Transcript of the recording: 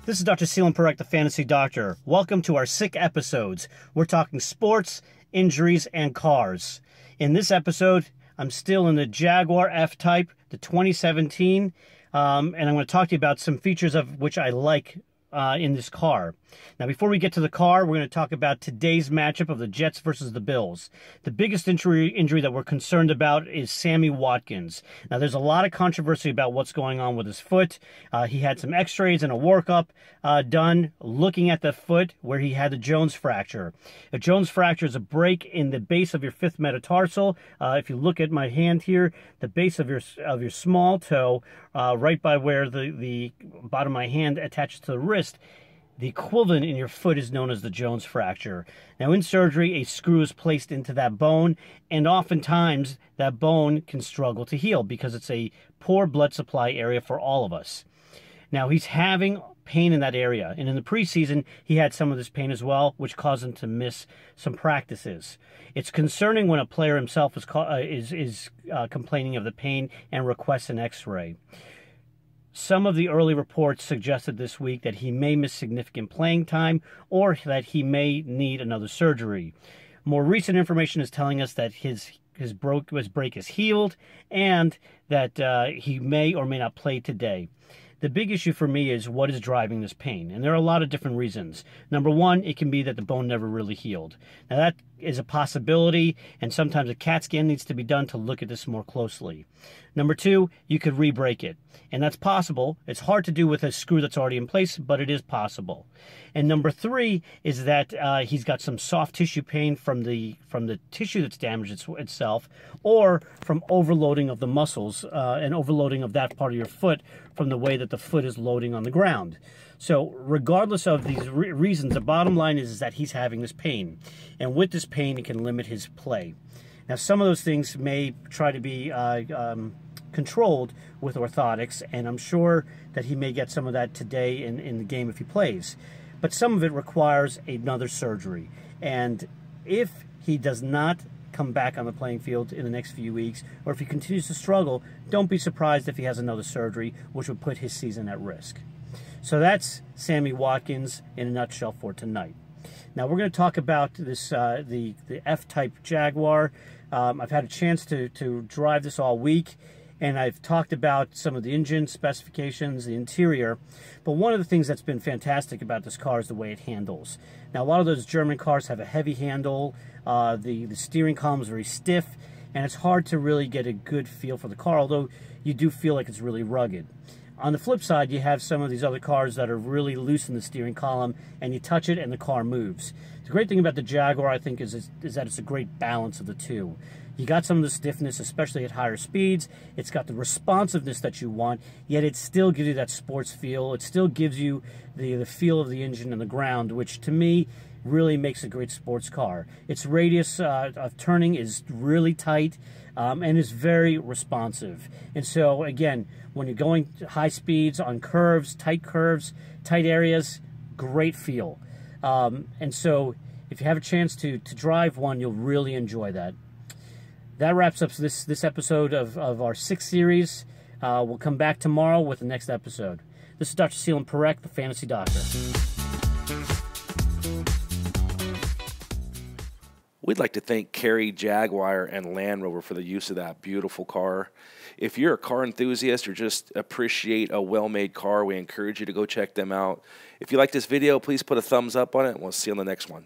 This is Dr. Selene Parekh, the Fantasy Doctor. Welcome to our SIC episodes. We're talking sports, injuries, and cars. In this episode, I'm still in the Jaguar F Type, the 2017, and I'm going to talk to you about some features of which I like in this car. Now, before we get to the car, we're going to talk about today's matchup of the Jets versus the Bills. The biggest injury that we're concerned about is Sammy Watkins. Now, there's a lot of controversy about what's going on with his foot. He had some x-rays and a workup done looking at the foot where he had the Jones fracture. A Jones fracture is a break in the base of your fifth metatarsal. If you look at my hand here, the base of your small toe, right by where the bottom of my hand attaches to the wrist, the equivalent in your foot is known as the Jones fracture. Now, in surgery, a screw is placed into that bone, and oftentimes that bone can struggle to heal because it's a poor blood supply area for all of us. Now, he's having pain in that area, and in the preseason, he had some of this pain as well, which caused him to miss some practices. It's concerning when a player himself is complaining of the pain and requests an x-ray. Some of the early reports suggested this week that he may miss significant playing time or that he may need another surgery. More recent information is telling us that his break is healed and that he may or may not play today. The big issue for me is what is driving this pain, and there are a lot of different reasons. Number one, it can be that the bone never really healed. Now, that is a possibility, and sometimes a CAT scan needs to be done to look at this more closely. Number two, you could re-break it, and that's possible. It's hard to do with a screw that's already in place, but it is possible. And number three is that he's got some soft tissue pain from the tissue that's damaged itself, or from overloading of the muscles and overloading of that part of your foot from the way that the foot is loading on the ground. So regardless of these reasons, the bottom line is that he's having this pain. And with this pain, it can limit his play. Now, some of those things may try to be controlled with orthotics, and I'm sure that he may get some of that today in the game if he plays. But some of it requires another surgery. And if he does not come back on the playing field in the next few weeks, or if he continues to struggle, don't be surprised if he has another surgery, which would put his season at risk. So that's Sammy Watkins in a nutshell for tonight. Now, we're going to talk about this the F-Type Jaguar. I've had a chance to drive this all week, and I've talked about some of the engine specifications, the interior. But one of the things that's been fantastic about this car is the way it handles. Now, a lot of those German cars have a heavy handle. The steering column is very stiff, and it's hard to really get a good feel for the car, although you do feel like it's really rugged. On the flip side, you have some of these other cars that are really loose in the steering column, and you touch it and the car moves. The great thing about the Jaguar, I think, is that it's a great balance of the two. You got some of the stiffness, especially at higher speeds. It's got the responsiveness that you want, yet it still gives you that sports feel. It still gives you the feel of the engine and the ground, which to me really makes a great sports car. Its radius of turning is really tight and is very responsive. And so, again, when you're going to high speeds on curves, tight areas, great feel. And so if you have a chance to drive one, you'll really enjoy that. That wraps up this episode of our SIC series. We'll come back tomorrow with the next episode. This is Dr. Selene Parekh, the Fantasy Doctor. We'd like to thank Kerry, Jaguar, and Land Rover for the use of that beautiful car. If you're a car enthusiast or just appreciate a well-made car, we encourage you to go check them out. If you like this video, please put a thumbs up on it, and we'll see you on the next one.